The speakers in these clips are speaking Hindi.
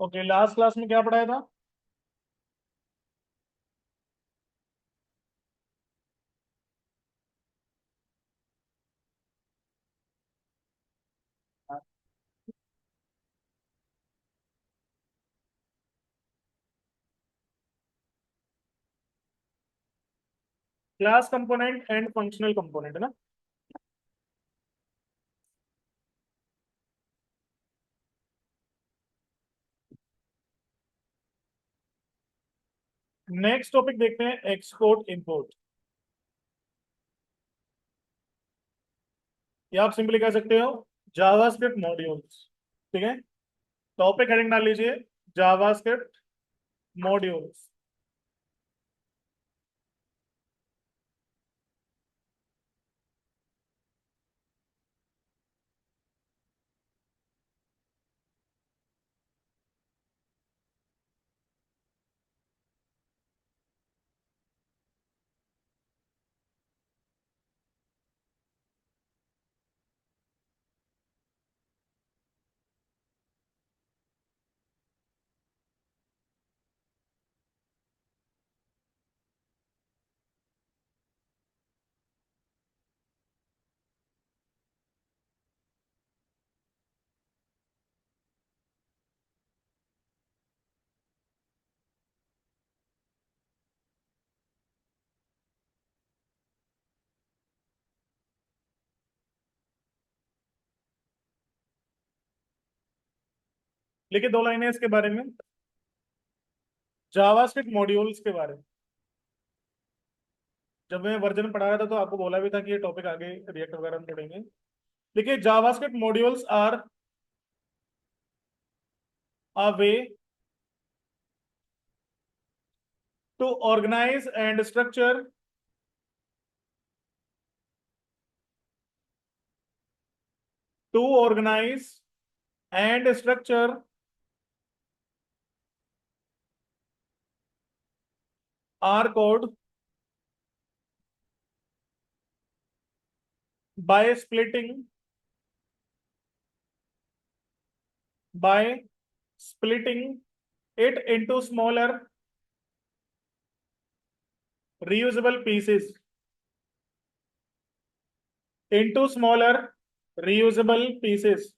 ओके, लास्ट क्लास में क्या पढ़ाया था? Class component and functional component ना। नेक्स्ट टॉपिक देखते हैं, एक्सपोर्ट इंपोर्ट। या आप सिंपली कह सकते हो जावास्क्रिप्ट मॉड्यूल्स। ठीक है, टॉपिक हेडिंग डाल लीजिए, जावास्क्रिप्ट मॉड्यूल्स। लिखिए दो लाइनें इसके बारे में, जावास्क्रिप्ट मॉड्यूल्स के बारे में। जब मैं वर्जन पढ़ाया था तो आपको बोला भी था कि ये टॉपिक आगे रिएक्ट वगैरह में पढ़ेंगे। देखिए, JavaScript modules are a way to organise and structure to organise and structure our code by splitting by splitting it into smaller reusable pieces, into smaller reusable pieces.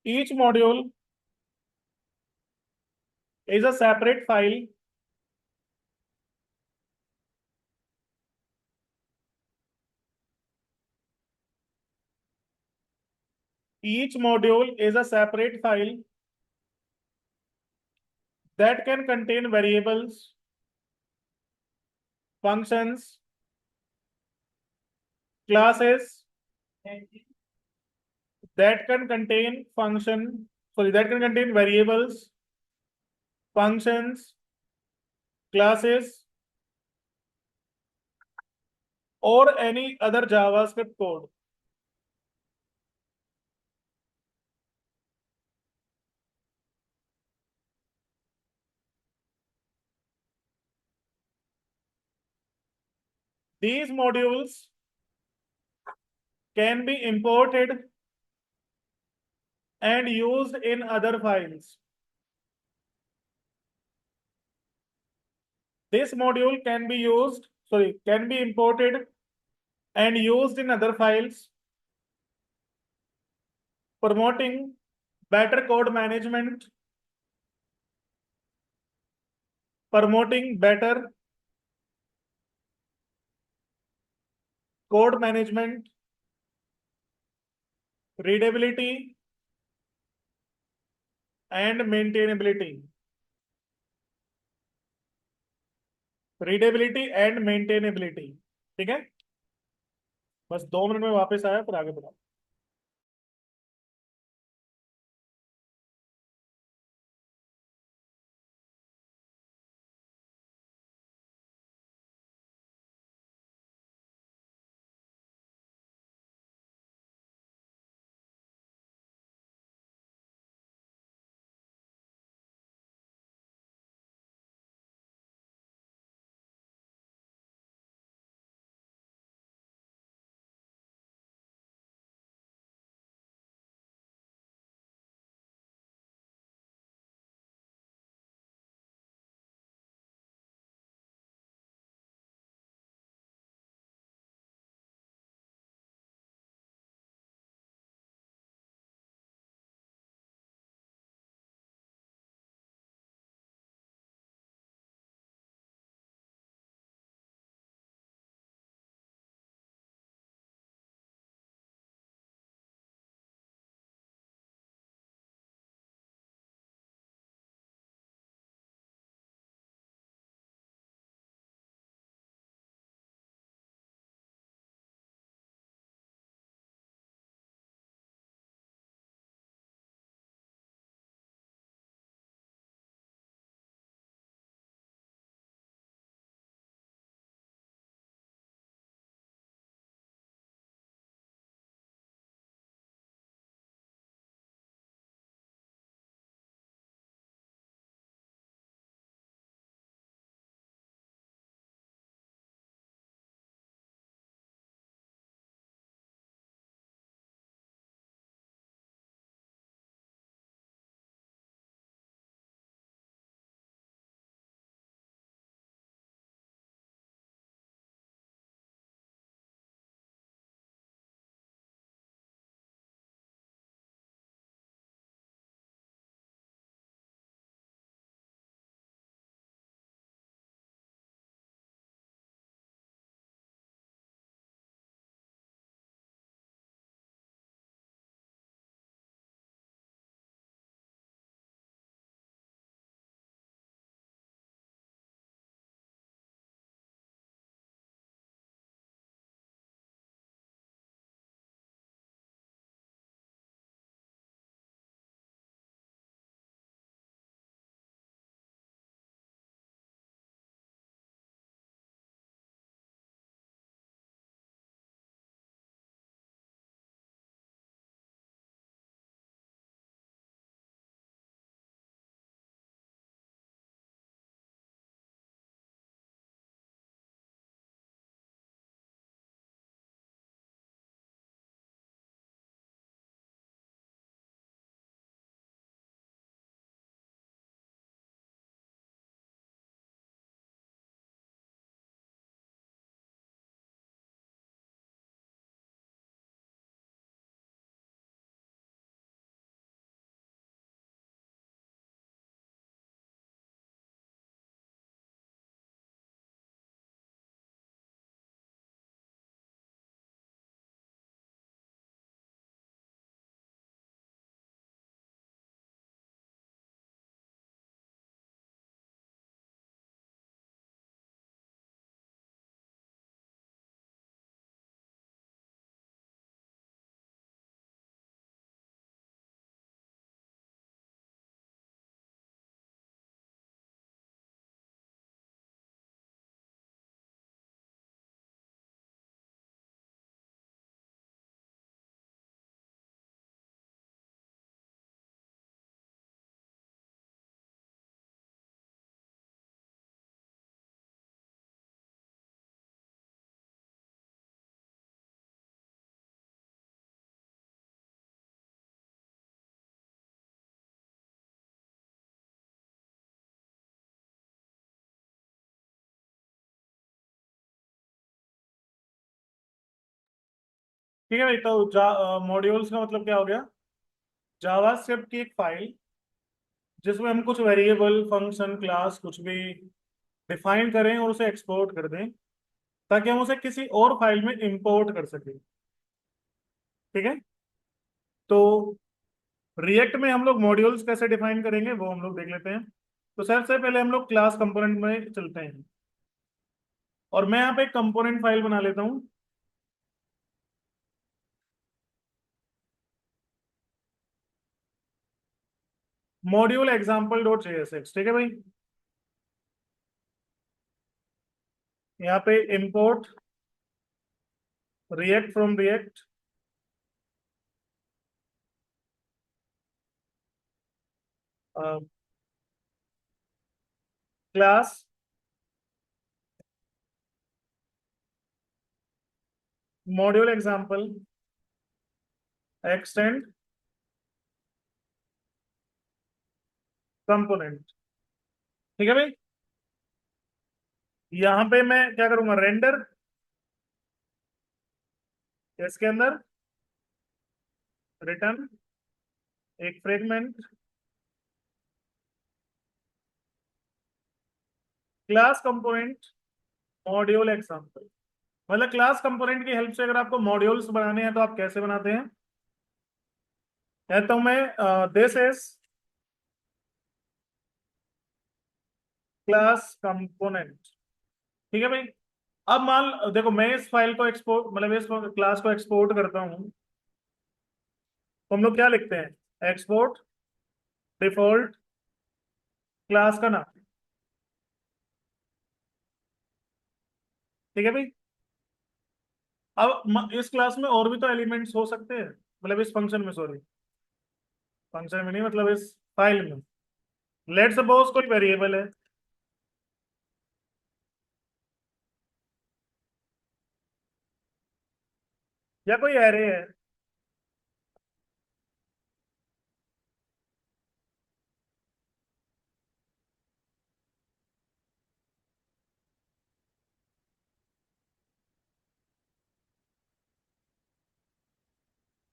Each module is a separate file each module is a separate file that can contain variables, functions, classes, that can contain that can contain variables, functions, classes, or any other JavaScript code. These modules can be imported and used in other files. This module can be imported and used in other files, promoting better code management, promoting better code management, readability, and maintainability. Readability and maintainability. ठीक है, बस 2 मिनट में वापस आया, फिर आगे बढ़ा। ठीक है भाई, तो मॉड्यूल्स का मतलब क्या हो गया? जावास्क्रिप्ट की एक फाइल जिसमें हम कुछ वेरिएबल, फंक्शन, क्लास कुछ भी डिफाइन करें और उसे एक्सपोर्ट कर दें, ताकि हम उसे किसी और फाइल में इंपोर्ट कर सकें। ठीक है। तो रिएक्ट में हम लोग मॉड्यूल्स कैसे डिफाइन करेंगे वो हम लोग देख लेते हैं। तो सबसे पहले हम लोग क्लास कंपोनेंट में चलते हैं, और मैं यहाँ पे एक कंपोनेंट फाइल बना लेता हूँ। मॉड्यूल एग्जाम्पल डॉट जेएसएक्स, ठीक है भाई। यहाँ पे import react from react, class module example extend component. ठीक है भाई। यहाँ पे मैं क्या करूंगा, रेंडर, इसके अंदर रिटर्न एक fragment class component module example. मतलब क्लास कंपोनेंट की हेल्प से अगर आपको मॉड्यूल्स बनाने हैं तो आप कैसे बनाते हैं? कहता हूं मैं, दिस इज क्लास कंपोनेंट। ठीक है भाई। अब देखो, मैं इस फाइल को एक्सपोर्ट, मतलब इस क्लास को एक्सपोर्ट करता हूं, तो हम लोग क्या लिखते हैं? एक्सपोर्ट डिफॉल्ट क्लास का नाम। ठीक है भाई। अब इस क्लास में और भी तो एलिमेंट्स हो सकते हैं, मतलब इस फंक्शन में, सॉरी, फंक्शन में नहीं, मतलब इस फाइल में। लेट सपोज कोई वेरिएबल है, या कोई एरे है,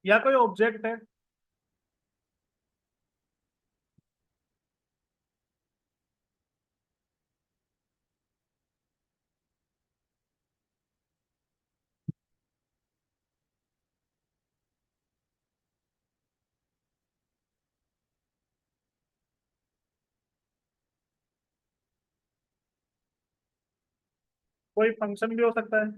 या कोई ऑब्जेक्ट है। कोई फंक्शन भी हो सकता है।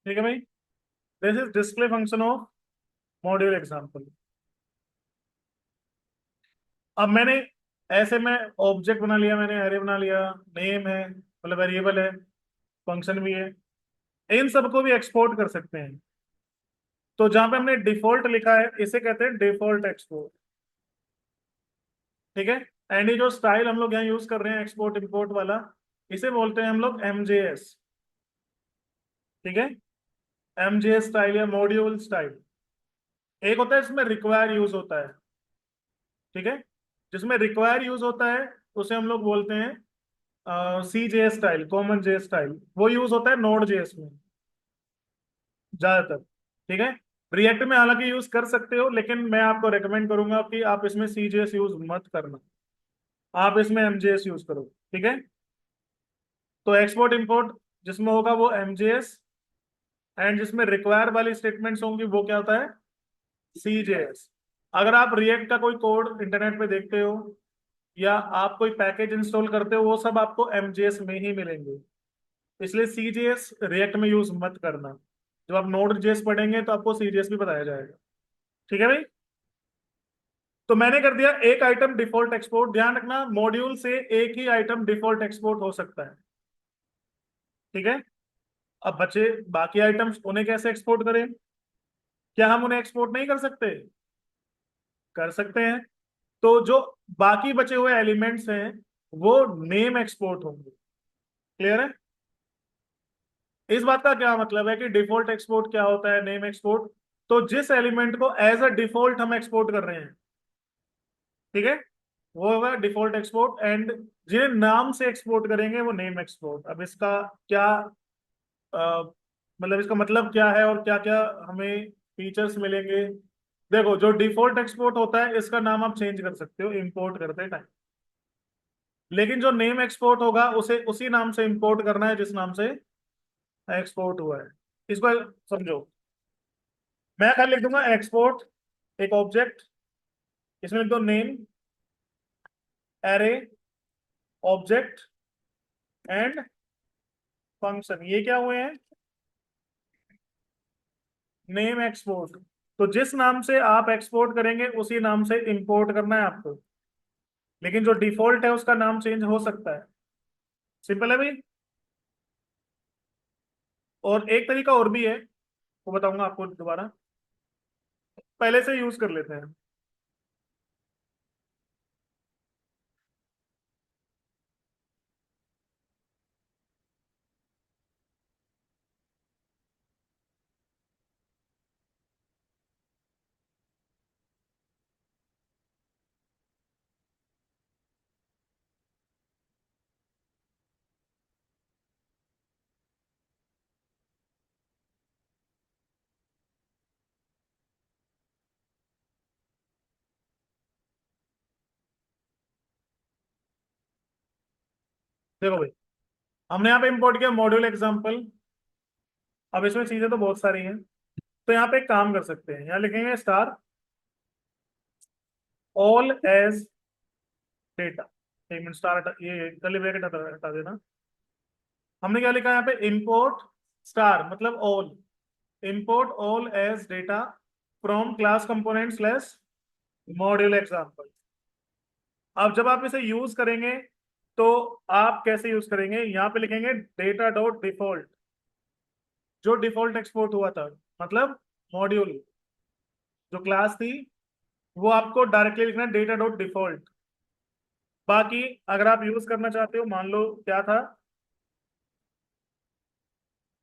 ठीक है भाई। This is display function of module example. अब मैंने ऐसे में ऑब्जेक्ट बना लिया, मैंने एरे बना लिया, नेम है, मतलब वेरिएबल है, फंक्शन भी है, इन सबको भी एक्सपोर्ट कर सकते हैं। तो जहां पे हमने डिफॉल्ट लिखा है, इसे कहते हैं डिफॉल्ट एक्सपोर्ट। ठीक है। एंड ये जो स्टाइल हम लोग यहाँ यूज कर रहे हैं, एक्सपोर्ट इंपोर्ट वाला, इसे बोलते हैं हम लोग एमजेएस। ठीक है। एमजेएस स्टाइल या मॉड्यूल स्टाइल। एक होता है इसमें रिक्वायर यूज होता है। ठीक है। जिसमें रिक्वायर यूज होता है उसे हम लोग बोलते हैं सी जे स्टाइल, कॉमन जे स्टाइल। वो यूज होता है नोड जेएस में ज्यादातर। ठीक है। रिएक्ट में हालांकि यूज कर सकते हो, लेकिन मैं आपको रेकमेंड करूंगा कि आप इसमें सी जे एस यूज मत करना, आप इसमें एमजेएस यूज करो। ठीक है। तो एक्सपोर्ट इंपोर्ट जिसमें होगा वो एमजेएस, एंड जिसमें रिक्वायर वाली स्टेटमेंट्स होंगी वो क्या होता है? सी जे एस। अगर आप रिएक्ट का कोई कोड इंटरनेट पे देखते हो, या आप कोई पैकेज इंस्टॉल करते हो, वो सब आपको एमजेएस में ही मिलेंगे। इसलिए सीजेएस रिएक्ट में यूज मत करना। जब आप नोड जेएस पढ़ेंगे तो आपको सीजेएस भी बताया जाएगा। ठीक है भाई। तो मैंने कर दिया एक आइटम डिफॉल्ट एक्सपोर्ट। ध्यान रखना, मॉड्यूल से एक ही आइटम डिफॉल्ट एक्सपोर्ट हो सकता है। ठीक है। अब बचे बाकी आइटम्स, उन्हें कैसे एक्सपोर्ट करें? क्या हम उन्हें एक्सपोर्ट नहीं कर सकते? कर सकते हैं। तो जो बाकी बचे हुए एलिमेंट्स हैं वो नेम एक्सपोर्ट होंगे। क्लियर है? इस बात का क्या मतलब है कि डिफॉल्ट एक्सपोर्ट क्या होता है, नेम एक्सपोर्ट। तो जिस एलिमेंट को एज अ डिफॉल्ट हम एक्सपोर्ट कर रहे हैं, ठीक है, वो होगा डिफॉल्ट एक्सपोर्ट। एंड जिन्हें नाम से एक्सपोर्ट करेंगे वो नेम एक्सपोर्ट। अब इसका क्या मतलब इसका मतलब क्या है और क्या क्या हमें फीचर्स मिलेंगे। देखो, जो डिफॉल्ट एक्सपोर्ट होता है इसका नाम आप चेंज कर सकते हो इंपोर्ट करते टाइम, लेकिन जो नेम एक्सपोर्ट होगा उसे उसी नाम से इंपोर्ट करना है जिस नाम से एक्सपोर्ट हुआ है। इसको समझो। मैं खाली लिख दूंगा एक्सपोर्ट, एक ऑब्जेक्ट, इसमें लिख दो name, array, object and function. ये क्या हुए हैं? Name export. तो जिस नाम से आप एक्सपोर्ट करेंगे उसी नाम से इंपोर्ट करना है आपको, लेकिन जो डिफॉल्ट है उसका नाम चेंज हो सकता है। सिंपल है भाई। और एक तरीका और भी है, वो बताऊंगा आपको दोबारा, पहले से यूज कर लेते हैं। देखो भाई, हमने यहाँ पे इंपोर्ट किया मॉड्यूल एग्जाम्पल। अब इसमें चीजें तो बहुत सारी हैं, तो यहाँ पे एक काम कर सकते हैं, यहाँ लिखेंगे स्टार ऑल एज डेटा। एक मिनट, स्टार ये कर्ली ब्रैकेट हटा देना। हमने क्या लिखा है यहाँ पे? इंपोर्ट स्टार मतलब all, import all as data from class component slash module example. अब जब आप इसे यूज करेंगे तो आप कैसे यूज करेंगे? यहाँ पे लिखेंगे डेटा डॉट डिफॉल्ट, जो डिफॉल्ट एक्सपोर्ट हुआ था, मतलब मॉड्यूल जो क्लास थी वो आपको डायरेक्टली लिखना है डेटा डॉट डिफॉल्ट। बाकी अगर आप यूज करना चाहते हो, मान लो क्या था,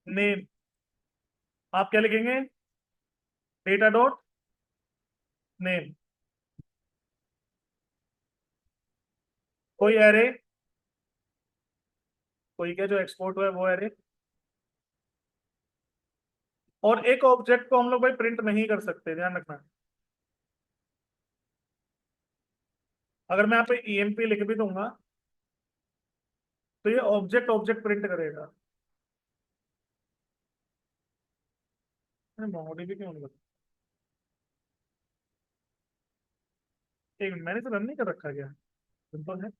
नेम, आप क्या लिखेंगे? Data dot name. कोई एरे, कोई क्या जो एक्सपोर्ट हुआ है वो एरे। और एक ऑब्जेक्ट को हम लोग भाई प्रिंट नहीं कर सकते, ध्यान रखना। अगर मैं यहाँ पे ईएमपी लिख भी दूंगा तो ये ऑब्जेक्ट ऑब्जेक्ट प्रिंट करेगा। मॉडी भी क्यों नहीं करता? एक मिनट, मैंने तो रन नहीं कर रखा क्या? सिंपल है।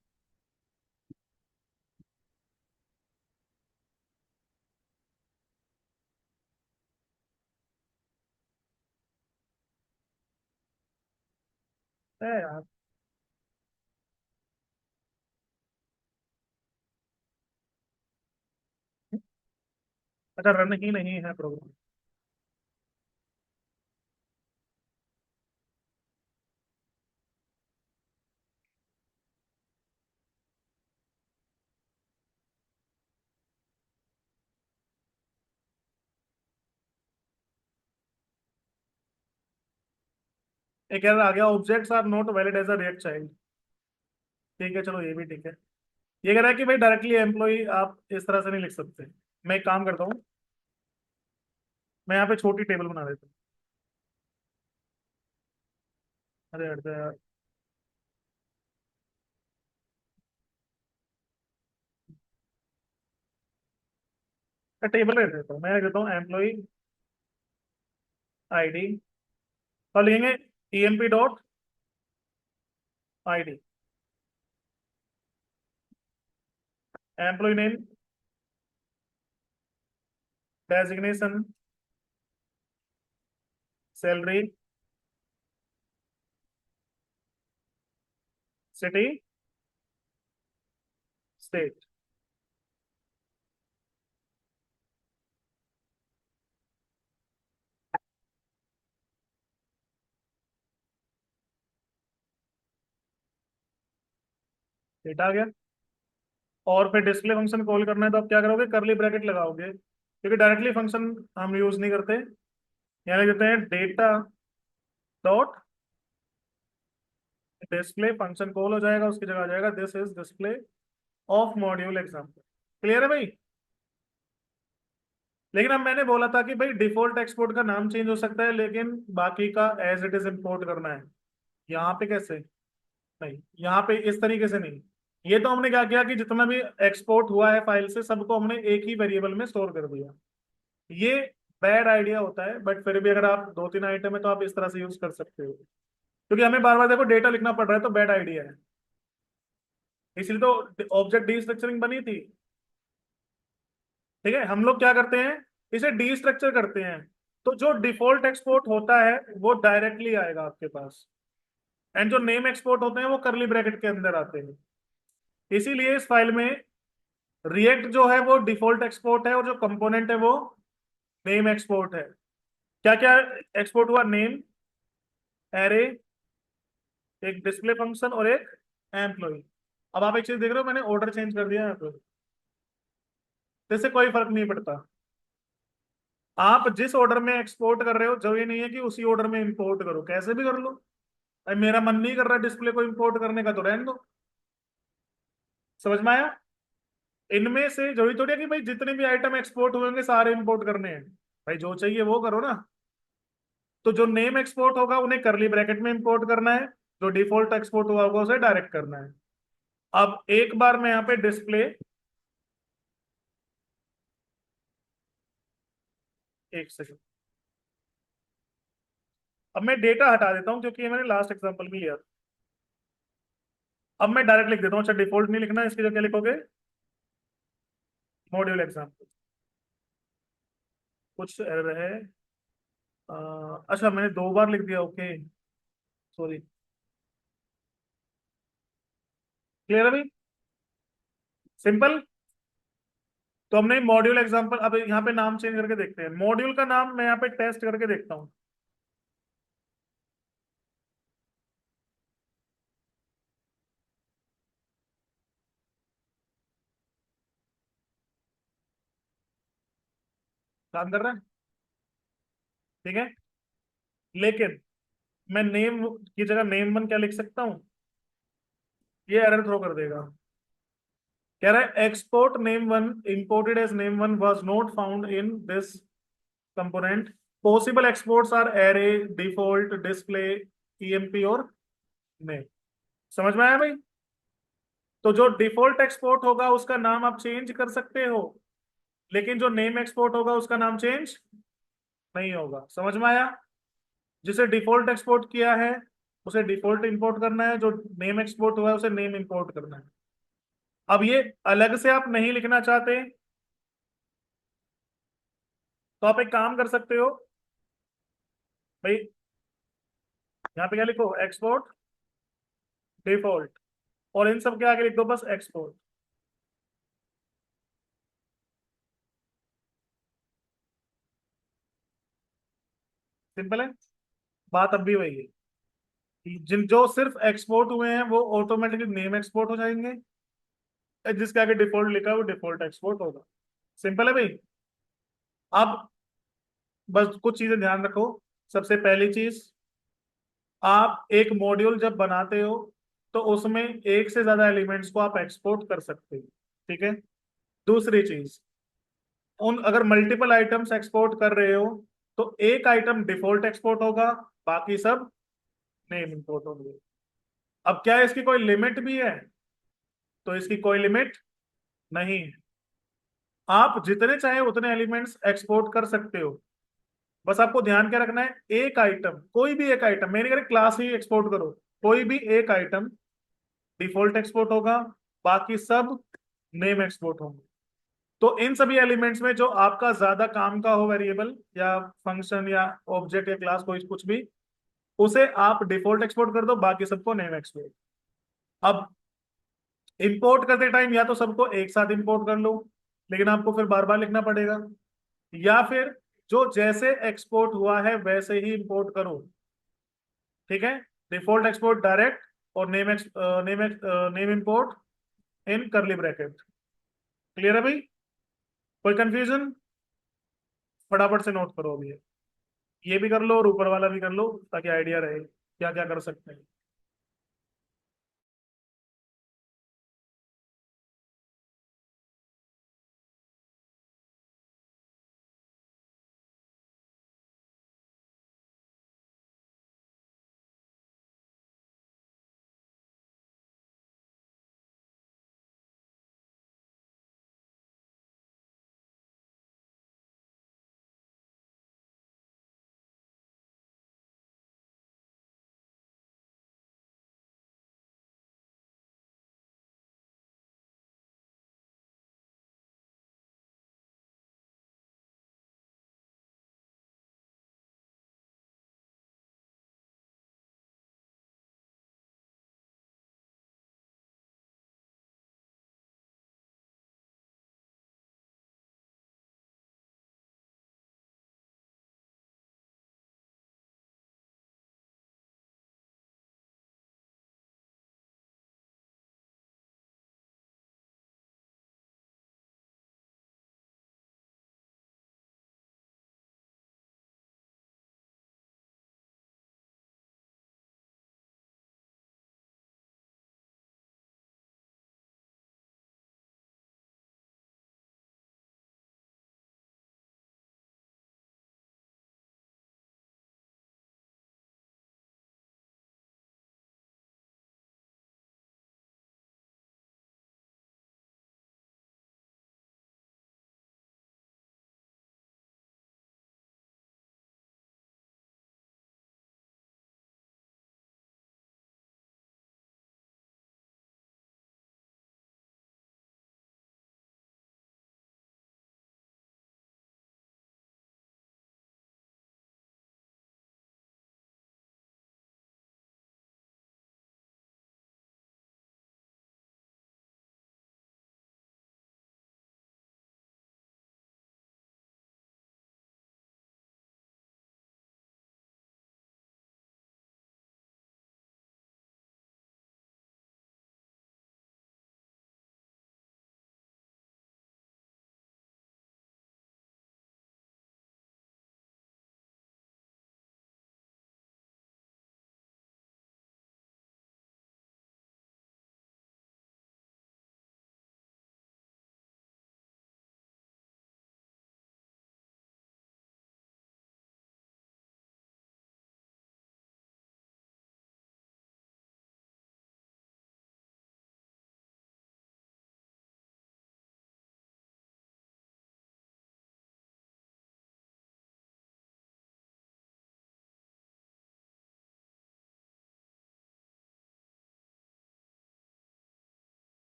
यार, अच्छा रन ही नहीं है प्रोग्राम। एक एरर आ गया, objects are not valid as a React child. ठीक है, चलो ये भी ठीक है। ये कह रहा है कि भाई डायरेक्टली एम्प्लॉय आप इस तरह से नहीं लिख सकते। मैं एक काम करता हूँ, मैं यहाँ पे छोटी टेबल बना देता हूँ। अरे हट जा यार। टेबल रख देता हूँ, मैं रख देता हूँ एम्प्लॉय आईडी, और लिखेंगे EMP dot ID, employee name, designation, salary, city, state. Data आ गया। और फिर डिस्प्ले फंक्शन कॉल करना है तो आप क्या करोगे, करली ब्रैकेट लगाओगे, क्योंकि डायरेक्टली फंक्शन हम यूज नहीं करते। यहाँ लिख देते हैं data dot display, function call हो जाएगा, उसकी जगह आ जाएगा this is display of module example. Clear है भाई? लेकिन अब मैंने बोला था कि भाई डिफॉल्ट एक्सपोर्ट का नाम चेंज हो सकता है, लेकिन बाकी का एज इट इज इम्पोर्ट करना है। यहाँ पे कैसे? नहीं, यहाँ पे इस तरीके से नहीं। ये तो हमने क्या किया कि जितना भी एक्सपोर्ट हुआ है फाइल से, सबको हमने एक ही वेरिएबल में स्टोर कर दिया। ये बैड आइडिया होता है, बट फिर भी अगर आप दो तीन आइटम है तो आप इस तरह से यूज कर सकते हो, क्योंकि हमें बार बार देखो डेटा लिखना पड़ रहा है, तो बैड आइडिया है। इसलिए तो ऑब्जेक्ट डी स्ट्रक्चरिंग बनी थी। ठीक है, हम लोग क्या करते हैं, इसे डी स्ट्रक्चर करते हैं, तो जो डिफॉल्ट एक्सपोर्ट होता है वो डायरेक्टली आएगा आपके पास, एंड जो नेम एक्सपोर्ट होते हैं वो करली ब्रैकेट के अंदर आते हैं। इसीलिए इस फाइल में रिएक्ट जो है वो डिफॉल्ट एक्सपोर्ट है, और जो कंपोनेंट है वो नेम एक्सपोर्ट है। क्या क्या एक्सपोर्ट हुआ, नेम, एरे, एक डिस्प्ले फंक्शन और एक एम्प्लॉय। अब आप एक चीज देख रहे हो, मैंने ऑर्डर चेंज कर दिया यहाँ पे, तो इससे कोई फर्क नहीं पड़ता। आप जिस ऑर्डर में एक्सपोर्ट कर रहे हो, जरूरी नहीं है कि उसी ऑर्डर में इंपोर्ट करो, कैसे भी कर लो। अरे मेरा मन नहीं कर रहा डिस्प्ले को इंपोर्ट करने का, तो रहने दो। समझ में आया? इनमें से जरूरी थोड़ी है कि भाई जितने भी आइटम एक्सपोर्ट हुएंगे सारे इंपोर्ट करने हैं। भाई जो चाहिए वो करो ना। तो जो नेम एक्सपोर्ट होगा उन्हें करली ब्रैकेट में इंपोर्ट करना है, जो डिफॉल्ट एक्सपोर्ट हुआ होगा उसे डायरेक्ट करना है। अब एक बार मैं यहाँ पे डिस्प्ले, एक सेकंड, अब मैं डेटा हटा देता हूँ क्योंकि ये मैंने लास्ट एग्जांपल भी लिया था। अब मैं डायरेक्ट लिख देता हूँ, अच्छा डिफॉल्ट नहीं लिखना, इसकी जगह क्या लिखोगे, मॉड्यूल एग्जाम्पल। कुछ एरर है, अच्छा मैंने दो बार लिख दिया, ओके सॉरी। क्लियर है भाई? सिंपल। तो हमने मॉड्यूल एग्जांपल, अब यहाँ पे नाम चेंज करके देखते हैं, मॉड्यूल का नाम मैं यहाँ पे टेस्ट करके देखता हूँ। काम कर रहा है? ठीक है, लेकिन मैं नेम की जगह नेम वन क्या लिख सकता हूँ, ये एरर थ्रो कर देगा। कह रहा है export name one imported as name one was not found in this component. Possible exports are array, default, display, E M P और नेम। समझ में आया भाई? तो जो डिफॉल्ट एक्सपोर्ट होगा उसका नाम आप चेंज कर सकते हो, लेकिन जो नेम एक्सपोर्ट होगा उसका नाम चेंज नहीं होगा। समझ में आया? जिसे डिफॉल्ट एक्सपोर्ट किया है उसे डिफॉल्ट इंपोर्ट करना है, जो नेम एक्सपोर्ट हुआ है उसे नेम इंपोर्ट करना है। अब ये अलग से आप नहीं लिखना चाहते तो आप एक काम कर सकते हो भाई, यहाँ पे क्या लिखो, एक्सपोर्ट डिफॉल्ट, और इन सब के आगे लिख दो बस एक्सपोर्ट। सिंपल है। बात अब भी वही है कि जिन जो सिर्फ एक्सपोर्ट हुए हैं वो ऑटोमेटिकली नेम एक्सपोर्ट हो जाएंगे, जिसके आगे डिफॉल्ट लिखा है वो डिफॉल्ट एक्सपोर्ट होगा। सिंपल है भाई। अब बस कुछ चीजें ध्यान रखो। सबसे पहली चीज, आप एक मॉड्यूल जब बनाते हो तो उसमें एक से ज्यादा एलिमेंट्स को आप एक्सपोर्ट कर सकते हो। ठीक है। दूसरी चीज, उन अगर मल्टीपल आइटम्स एक्सपोर्ट कर रहे हो तो एक आइटम डिफॉल्ट एक्सपोर्ट होगा, बाकी सब नेम इंपोर्ट होंगे। अब क्या इसकी कोई लिमिट भी है? तो इसकी कोई लिमिट नहीं है। आप जितने चाहे उतने एलिमेंट्स एक्सपोर्ट कर सकते हो। बस आपको ध्यान क्या रखना है, एक आइटम, कोई भी एक आइटम, मैंने कहा क्लास ही एक्सपोर्ट करो, कोई भी एक आइटम डिफॉल्ट एक्सपोर्ट होगा, बाकी सब नेम एक्सपोर्ट होंगे। तो इन सभी एलिमेंट्स में जो आपका ज्यादा काम का हो, वेरिएबल या फंक्शन या ऑब्जेक्ट या क्लास, कोई कुछ भी, उसे आप डिफॉल्ट एक्सपोर्ट कर दो, बाकी सबको नेम एक्सपोर्ट। अब इंपोर्ट करते टाइम या तो सबको एक साथ इंपोर्ट कर लो, लेकिन आपको फिर बार बार लिखना पड़ेगा, या फिर जो जैसे एक्सपोर्ट हुआ है वैसे ही इंपोर्ट करो। ठीक है, डिफॉल्ट एक्सपोर्ट डायरेक्ट, और नेम नेम इंपोर्ट इन करली ब्रैकेट। क्लियर है भाई? कोई कंफ्यूजन? फटाफट से नोट करो अभी ये भी कर लो और ऊपर वाला भी कर लो, ताकि आइडिया रहे क्या क्या कर सकते हैं।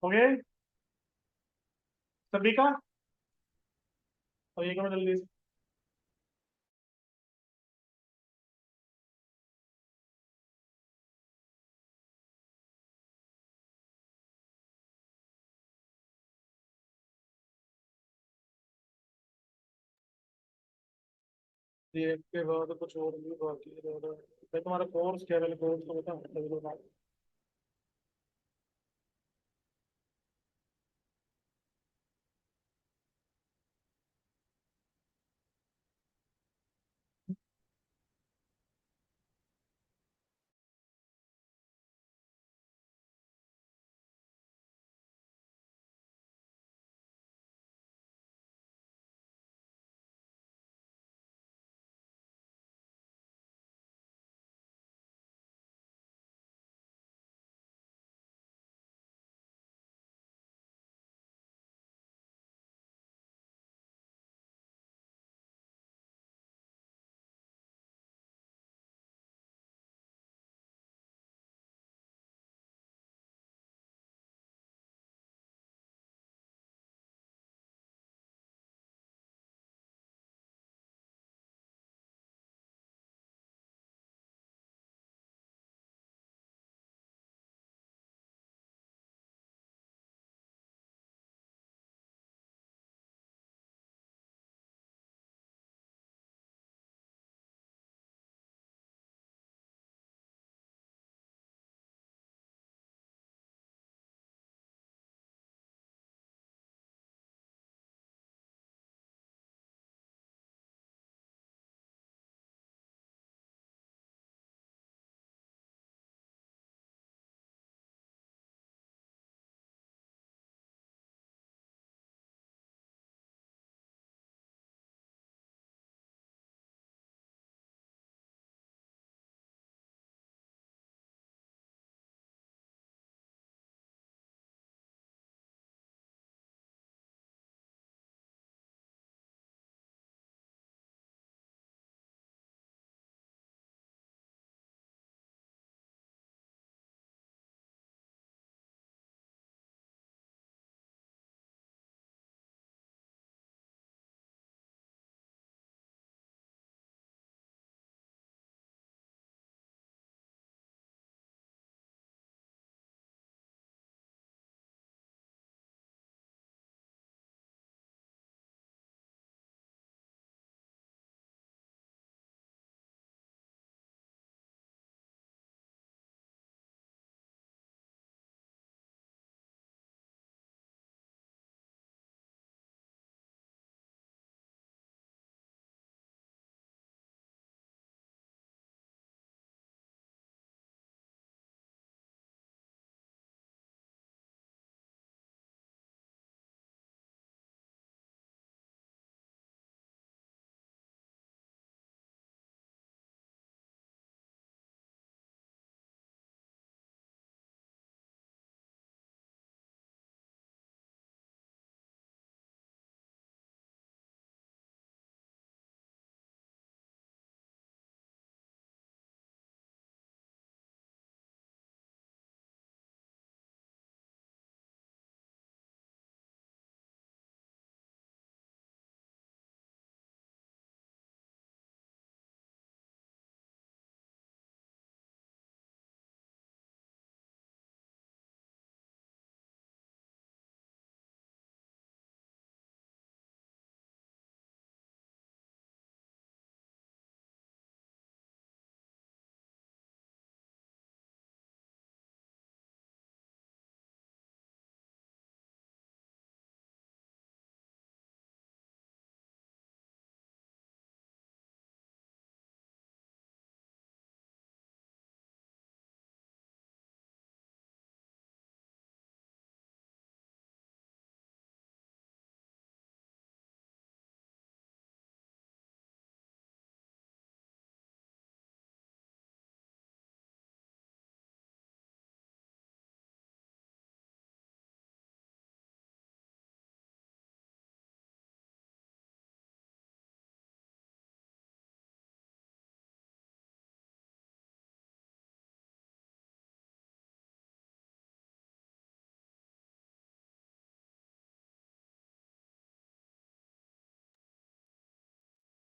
ओके सभी का। और ये करो जल्दी से। ये के बाद कुछ और भी बाकी रह रहा है। भाई तुम्हारा कोर्स क्या है, कोर्स तो बता।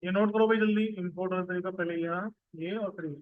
ये नोट करो भाई जल्दी, इंपोर्ट वाला तरीका पहले यहाँ, ये और फिर ये।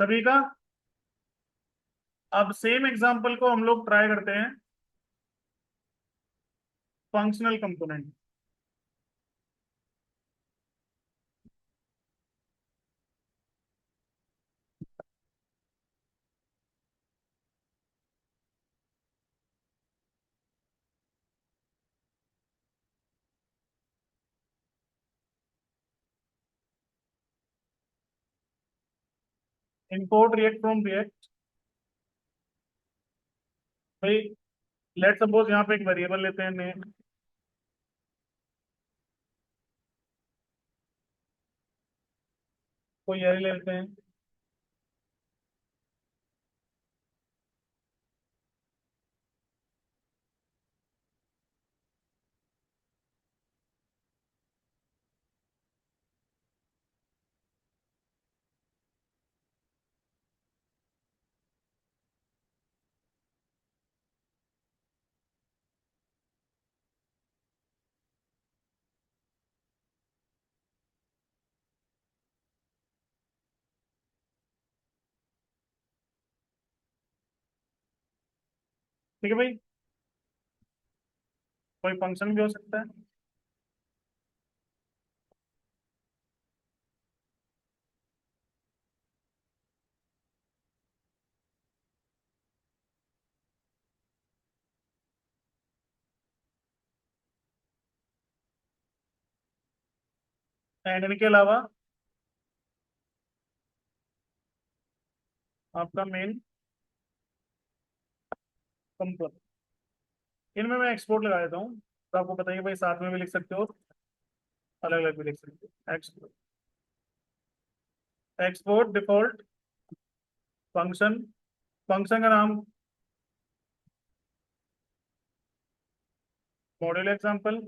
सभी का। अब सेम एग्जांपल को हम लोग ट्राई करते हैं functional component. Import react from react. भाई लेट सपोज यहाँ पे एक वेरिएबल लेते हैं नेम, कोई एरे लेते हैं। ठीक है भाई, कोई फंक्शन भी हो सकता है। एंड इनके अलावा आपका मेन कंपोनेंट, इनमें मैं एक्सपोर्ट लगा देता हूँ, तो आपको बताइए भाई, साथ में भी लिख सकते हो, अलग अलग भी लिख सकते हो। Export, export default function, function का नाम module example.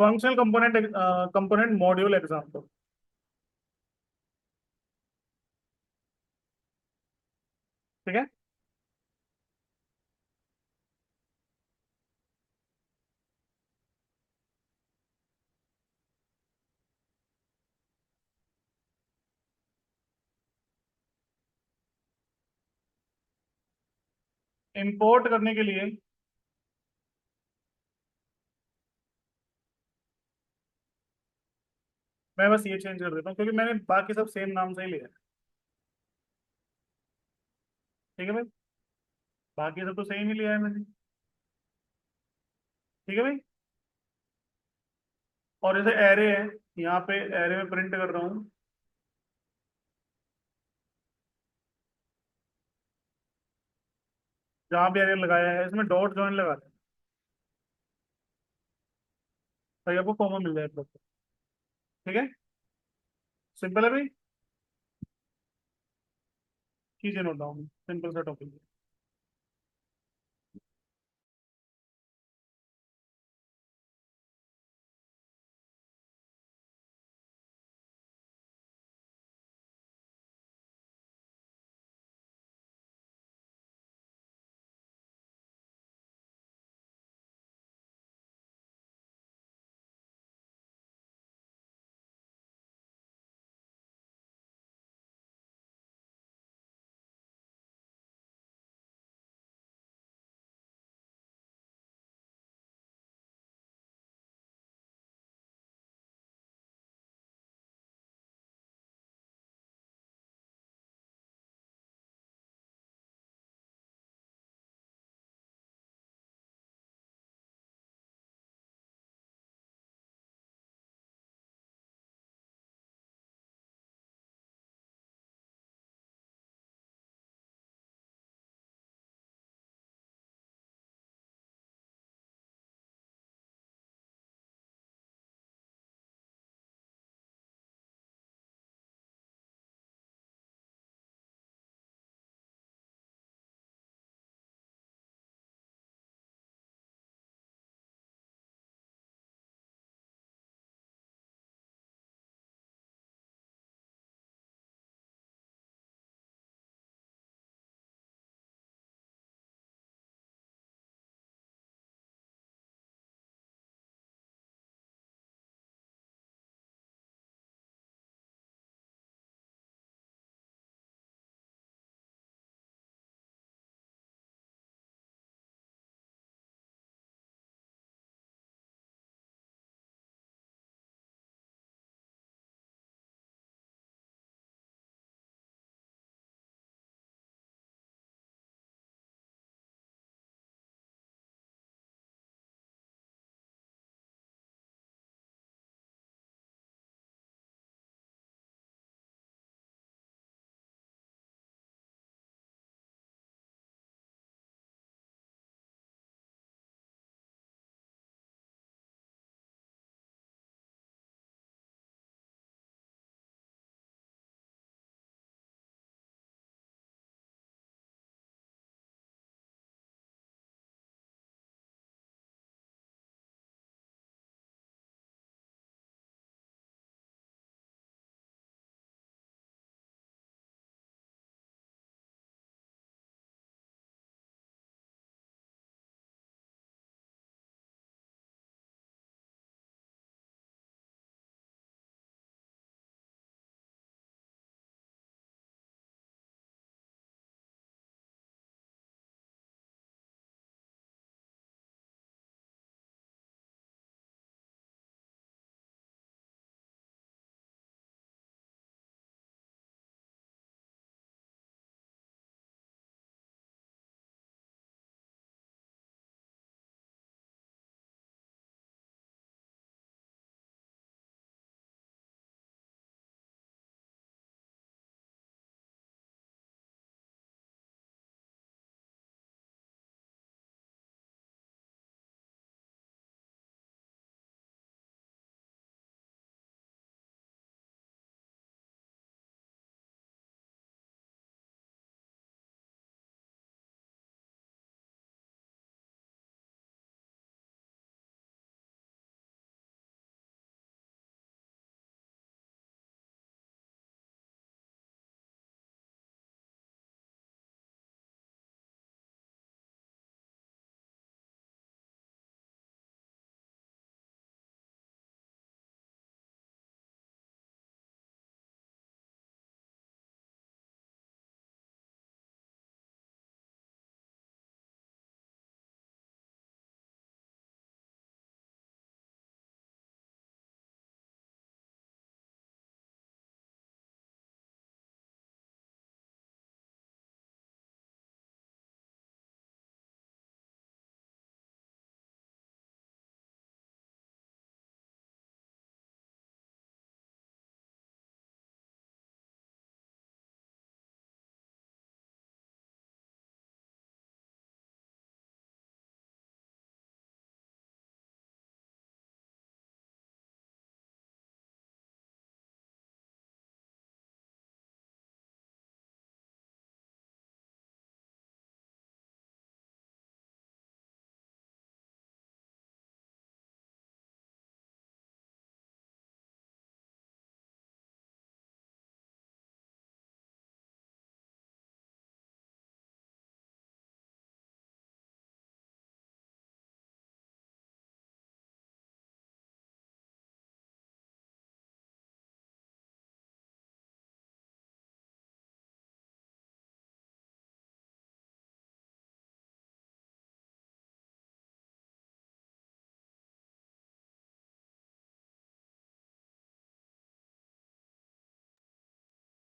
Functional component, component module example. ठीक है। इंपोर्ट करने के लिए मैं बस ये चेंज कर देता हूँ, क्योंकि मैंने बाकी सब सेम नाम से ही लिया है। ठीक है भाई, बाकी सब तो सेम ही लिया है मैंने। ठीक है भाई। और जैसे एरे है, यहाँ पे एरे में प्रिंट कर रहा हूँ, जहाँ भी एरे लगाया है इसमें डॉट जॉइन लगा दें, ताकि आपको कॉमा मिल जाए प्रॉपर। ठीक है, सिंपल है भाई। कीजिए नोट डाउन, सिंपल सा टॉपिक।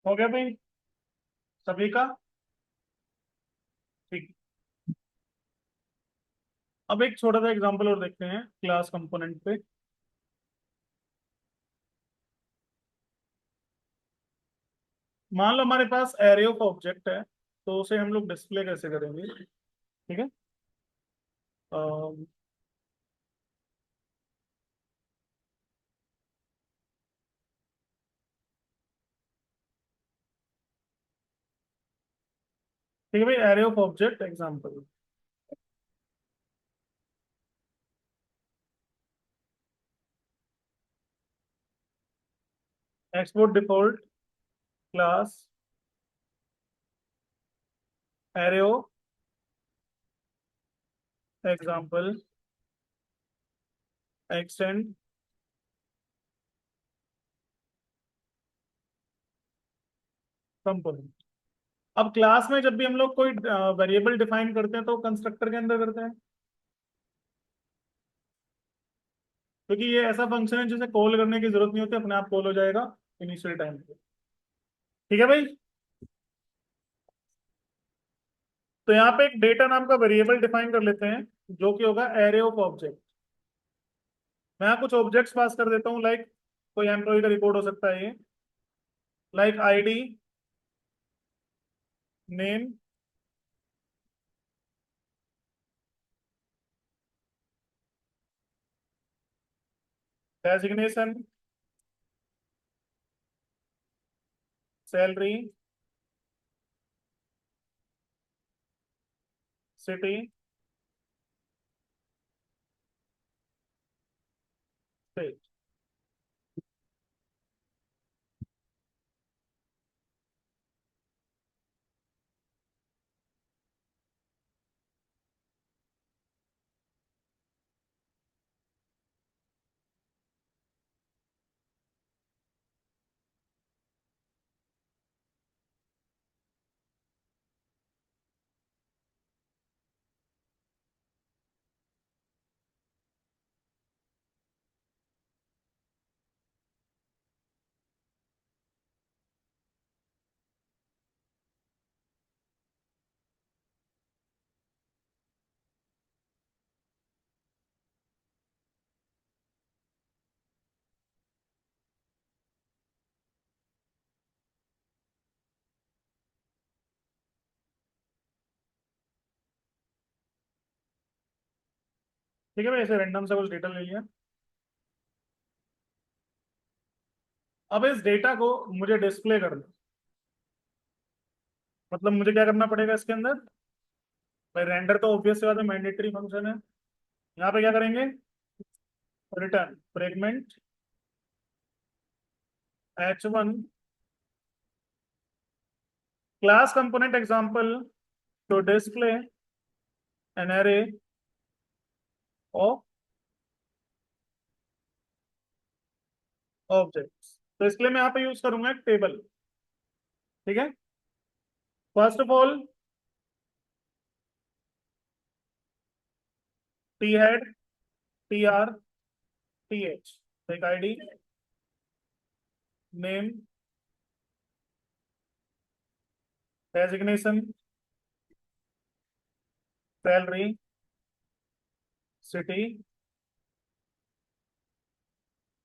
हो गया भाई सभी का? ठीक। अब एक छोटा सा एग्जांपल और देखते हैं क्लास कंपोनेंट पे। मान लो हमारे पास एरे ऑफ ऑब्जेक्ट है, तो उसे हम लोग डिस्प्ले कैसे करेंगे? ठीक है। अम, ठीक है भाई, array of object example. Export default class array of example extend. Component. अब क्लास में जब भी हम लोग कोई वेरिएबल डिफाइन करते हैं तो कंस्ट्रक्टर के अंदर करते हैं, क्योंकि ये ऐसा फंक्शन है जिसे कॉल करने की जरूरत नहीं होती, अपने आप कॉल हो जाएगा इनिशियल टाइम पे। ठीक है भाई। तो यहाँ पे एक डेटा नाम का वेरिएबल डिफाइन कर लेते हैं, जो कि होगा एरे ऑफ ऑब्जेक्ट। मैं यहाँ कुछ ऑब्जेक्ट्स पास कर देता हूँ, लाइक कोई एम्प्लॉय का रिकॉर्ड हो सकता है ये, like ID, name, designation, salary, city, state. ठीक है भाई, ऐसे रैंडम से कुछ डेटा ले लिया। अब इस डेटा को मुझे डिस्प्ले करना, मतलब मुझे क्या करना पड़ेगा इसके अंदर? भाई रेंडर तो ऑब्वियस से बात है, मैंडेटरी फंक्शन है। यहाँ पे क्या करेंगे? Return fragment h1 class component example to display an array of objects. तो इसके लिए मैं यहाँ पे यूज करूंगा एक टेबल। ठीक है। First of all T head, T R, T H, एक ID, name, designation, salary, city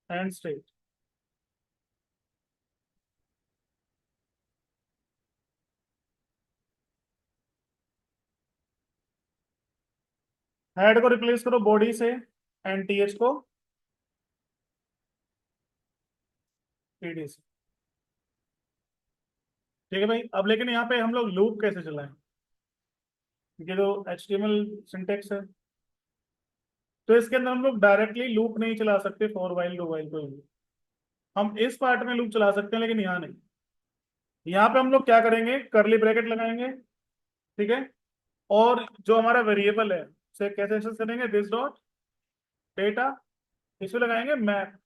and state. Head को रिप्लेस करो बॉडी से, एंड टी एच को पीडी से। ठीक है भाई, अब लेकिन यहाँ पे हम लोग लूप कैसे चलाएं? क्योंकि जो HTML सिंटेक्स है, तो इसके अंदर हम लोग डायरेक्टली लूप नहीं चला सकते, फॉर वाइल डू वाइल कोई भी। हम इस पार्ट में लूप चला सकते हैं लेकिन यहाँ नहीं। यहाँ पे हम लोग क्या करेंगे, करली ब्रैकेट लगाएंगे। ठीक है। और जो हमारा वेरिएबल है उसे कैसे एक्सेस करेंगे? दिस डॉट डेटा, इसमें लगाएंगे मैप।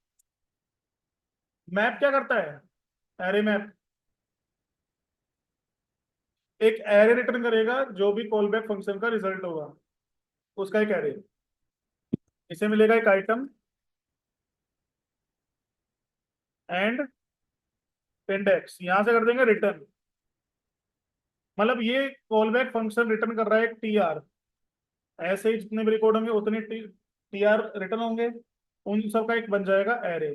मैप क्या करता है? एरे मैप एक एरे रिटर्न करेगा, जो भी कॉल बैक फंक्शन का रिजल्ट होगा उसका एक एरे। इसे मिलेगा एक आइटम एंड इंडेक्स यहां से कर देंगे रिटर्न। मतलब ये कॉल बैक फंक्शन रिटर्न कर रहा है टी आर। ऐसे ही जितने भी रिकॉर्ड होंगे उतने टी आर रिटर्न होंगे। उन सब का एक बन जाएगा एरे।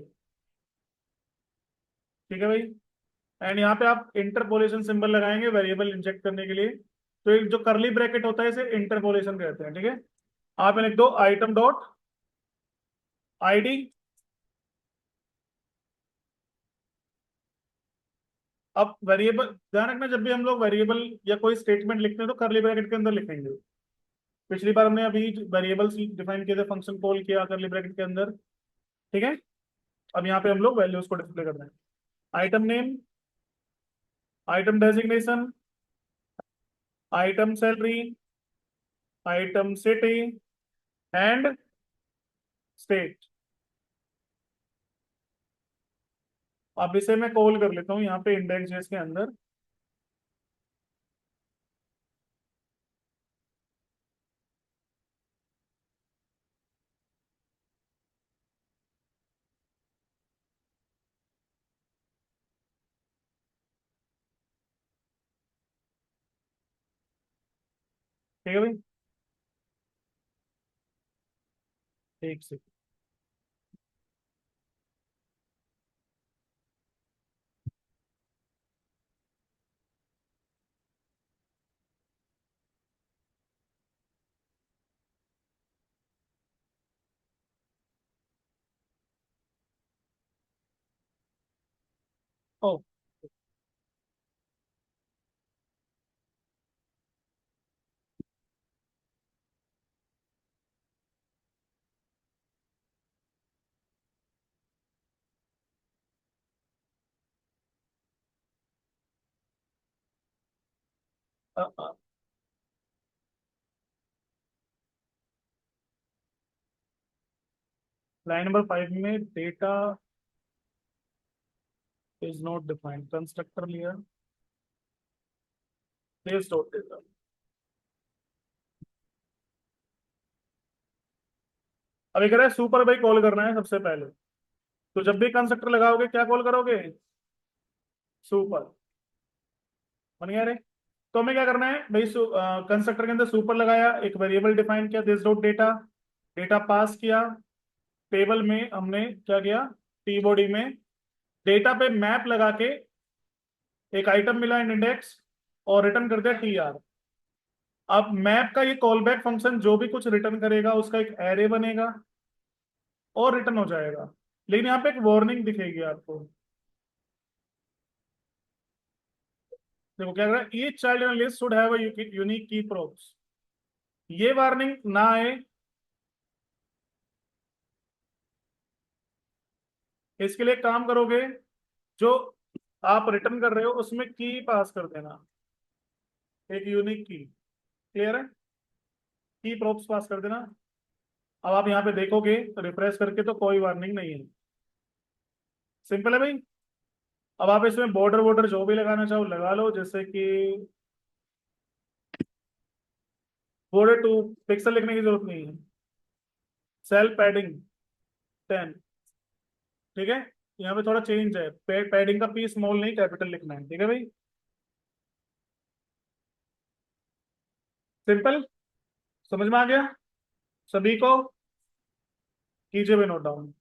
ठीक है भाई। एंड यहाँ पे आप इंटरपोलेशन सिंबल लगाएंगे वेरिएबल इंजेक्ट करने के लिए। तो एक जो करली ब्रैकेट होता है इसे इंटरपोलेशन कहते हैं। ठीक है। आप लिख दो आइटम डॉट आईडी। अब वेरिएबल ध्यान रखना, जब भी हम लोग वेरिएबल या कोई स्टेटमेंट लिखते हैं तो करली ब्रैकेट के अंदर लिखेंगे। पिछली बार हमने अभी वेरिएबल्स डिफाइन किए थे, फंक्शन कॉल किया करली ब्रैकेट के अंदर। ठीक है। अब यहाँ पे हम लोग वैल्यूज को डिस्प्ले कर रहे हैं। Item name, item designation, item salary, item city and state. अब इसे मैं कॉल कर लेता हूँ यहाँ पे इंडेक्स जेएस के अंदर। ठीक है भाई। एक से ओ लाइन नंबर 5 में data is not defined constructor लिया प्लेस डॉट डेटा। अभी कह रहा है सुपर भाई कॉल करना है सबसे पहले। तो जब भी कंस्ट्रक्टर लगाओगे क्या कॉल करोगे? सुपर। बन गया रे। तो हमें क्या करना है भाई, कंस्ट्रक्टर के अंदर सुपर लगाया, एक वेरिएबल डिफाइन किया this dot data, data pass किया। टेबल में हमने क्या किया, टी बॉडी में डेटा पे मैप लगा के एक आइटम मिला इन इंडेक्स और रिटर्न कर दिया टी आर। अब मैप का ये कॉल बैक फंक्शन जो भी कुछ रिटर्न करेगा उसका एक एरे बनेगा और रिटर्न हो जाएगा। लेकिन यहाँ पे एक वार्निंग दिखेगी आपको। देखो क्या कर रहा है, each child in list should have a unique की प्रोब्स। ये वार्निंग ना आए इसके लिए काम करोगे, जो आप रिटर्न कर रहे हो उसमें की पास कर देना, एक यूनिक की। क्लियर है? की प्रोब्स पास कर देना। अब आप यहाँ पे देखोगे रिफ्रेश करके तो कोई वार्निंग नहीं है। सिंपल है भाई। अब आप इसमें बॉर्डर वॉर्डर जो भी लगाना चाहो लगा लो, जैसे कि बॉर्डर 2 पिक्सल लिखने की जरूरत नहीं है। Cell padding 10। ठीक है। यहाँ पे थोड़ा चेंज है, पैडिंग का पी स्मॉल नहीं कैपिटल लिखना है। ठीक है भाई। सिंपल। समझ में आ गया सभी को? कीजिए भी नोट डाउन।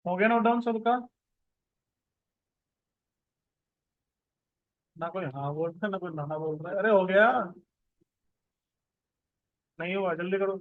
हो गया नोट डाउन सबका? ना कोई हाँ बोल रहा है, ना कोई ना बोल रहा है। अरे हो गया? नहीं हुआ, जल्दी करो।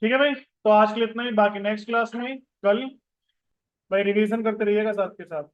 ठीक है भाई, तो आज के लिए इतना ही। बाकी नेक्स्ट क्लास में कल भाई रिवीजन करते रहिएगा साथ के साथ।